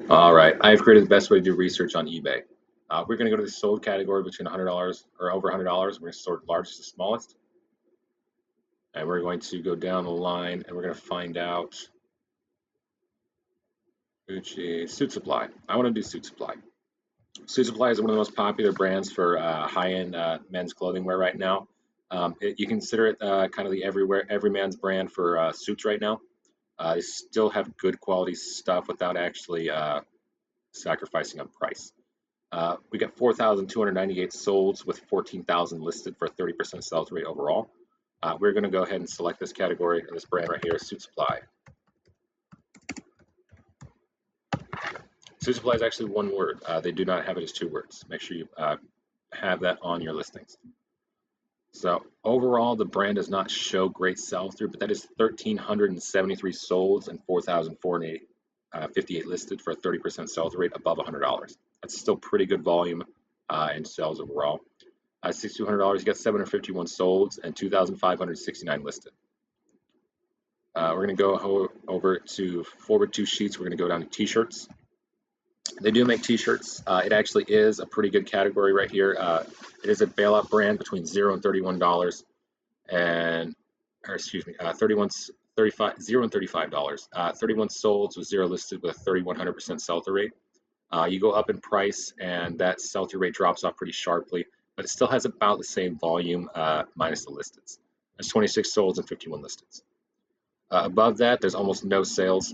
All right, I've created the best way to do research on eBay. We're going to go to the sold category between $100 or over $100. We're going to sort largest to smallest, and we're going to go down the line, and we're going to find out Suit Supply. I want to do Suit Supply. Suit Supply is one of the most popular brands for high-end men's clothing wear right now. You consider it kind of the every man's brand for suits right now. They still have good quality stuff without actually sacrificing on price. We got 4,298 solds with 14,000 listed for a 30% sell-through rate overall. We're going to go ahead and select this category, or this brand right here, Suit Supply. Suit Supply is actually one word. They do not have it as two words. Make sure you have that on your listings. So overall, the brand does not show great sell-through, but that is 1,373 solds and 4,458 listed for a 30% sell-through rate above $100. That's still pretty good volume in sales overall. At $6,200, you got 751 solds and 2,569 listed. We're going to go over to forward two sheets. We're going to go down to t-shirts. They do make t-shirts. It actually is a pretty good category right here. It is a bailout brand between $0 and $31, and or excuse me, 35, 0 and $35. 31 solds with 0 listed with a 3,100% sell-through rate. You go up in price, and that sell-through rate drops off pretty sharply, but it still has about the same volume minus the listeds. There's 26 solds and 51 listeds. Above that, there's almost no sales.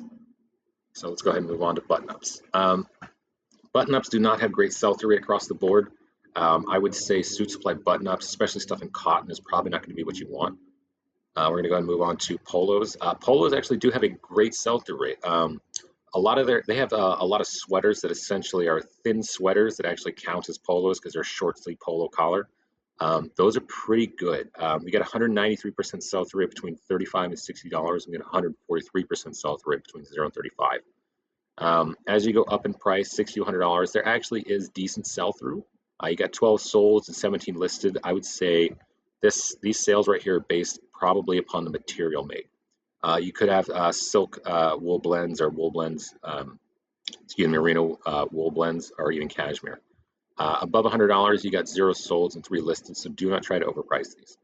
So let's go ahead and move on to button-ups. Button-ups do not have great sell-through rate across the board. I would say Suit Supply button-ups, especially stuff in cotton, is probably not going to be what you want. We're going to go ahead and move on to polos. Polos actually do have a great sell-through rate. They have a lot of sweaters that essentially are thin sweaters that actually count as polos because they're short sleeve polo collar. Those are pretty good. We get 193% sell-through rate between $35 and $60. We get 143% sell-through rate between 0 and 35. As you go up in price, $60 to $100, there actually is decent sell-through. You got 12 solds and 17 listed. I would say these sales right here are based probably upon the material made. You could have silk wool blends or wool blends, merino wool blends, or even cashmere. Above $100, you got 0 solds and 3 listed, so do not try to overprice these.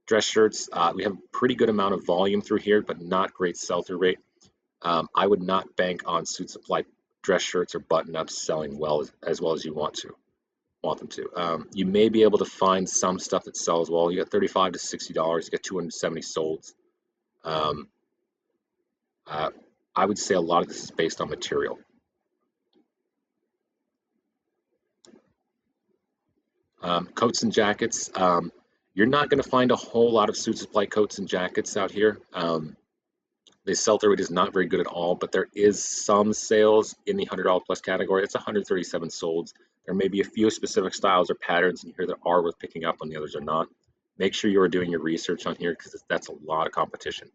Dress shirts, we have a pretty good amount of volume through here, but not great sell-through rate. I would not bank on Suit Supply dress shirts or button-ups selling as well as you want them to. You may be able to find some stuff that sells well. You got $35 to $60. You got 270 solds. I would say a lot of this is based on material. Coats and jackets. You're not going to find a whole lot of Suit Supply coats and jackets out here. The sell-through rate is not very good at all, but there is some sales in the $100 plus category. It's 137 solds. There may be a few specific styles or patterns in here that are worth picking up when the others are not. Make sure you are doing your research on here because that's a lot of competition.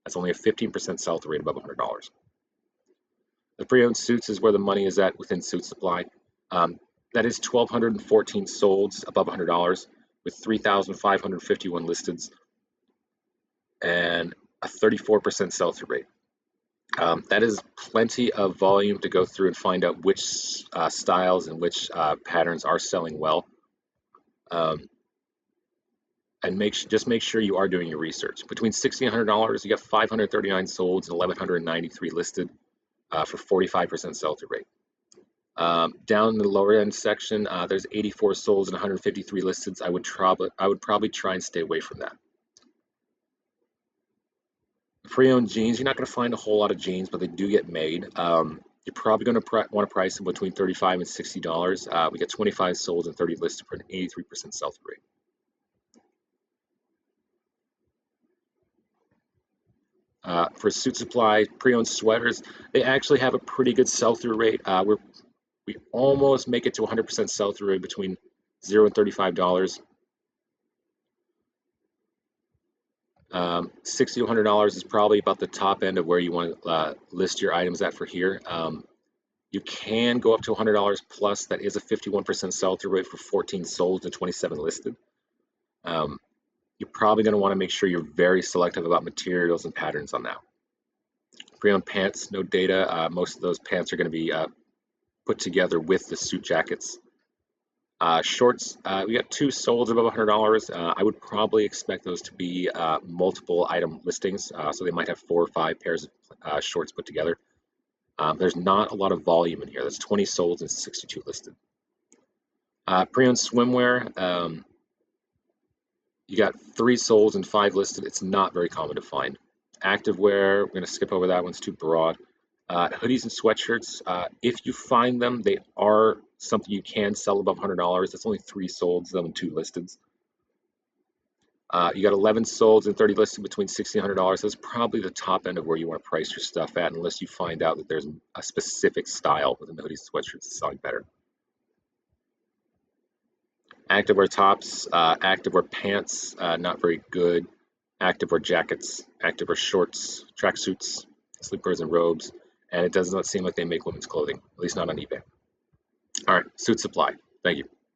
That's only a 15% sell-through rate above $100. The pre-owned suits is where the money is at within Suit Supply. That is 1,214 solds above $100 with 3,551 listeds and a 34% sell-through rate. That is plenty of volume to go through and find out which styles and which patterns are selling well. And just make sure you are doing your research. Between $60 and $100, you got 539 solds and 1,193 listed for 45% sell-through rate. Down in the lower end section, there's 84 solds and 153 listeds. I would probably try and stay away from that. Pre-owned jeans, you're not going to find a whole lot of jeans, but they do get made. You're probably going to want to price them between $35 and $60. We get 25 solds and 30 listed for an 83% sell-through rate. For Suit Supply pre-owned sweaters, they actually have a pretty good sell-through rate. We almost make it to 100% sell-through rate between $0 and $35. $60 to $100 is probably about the top end of where you want to list your items at for here. You can go up to $100 plus. That is a 51% sell-through rate for 14 sold and 27 listed. You're probably going to want to make sure you're very selective about materials and patterns on that. Pre-owned pants, no data. Most of those pants are going to be put together with the suit jackets. Shorts, we got 2 sold above $100. I would probably expect those to be multiple item listings, so they might have 4 or 5 pairs of shorts put together. There's not a lot of volume in here. That's 20 sold and 62 listed. Pre-owned swimwear, you got 3 sold and 5 listed. It's not very common to find. Activewear, we're going to skip over that one. It's too broad. Hoodies and sweatshirts, if you find them, they are something you can sell above $100. That's only 3 solds, and 2 listeds. You got 11 solds and 30 listed between $60 and $100. That's probably the top end of where you want to price your stuff at, unless you find out that there's a specific style within the hoodies and sweatshirts that's selling better. Activewear tops, activewear pants, not very good. Activewear jackets, activewear shorts, tracksuits, sleepwears, and robes. And it does not seem like they make women's clothing, at least not on eBay. All right, Suitsupply. Thank you.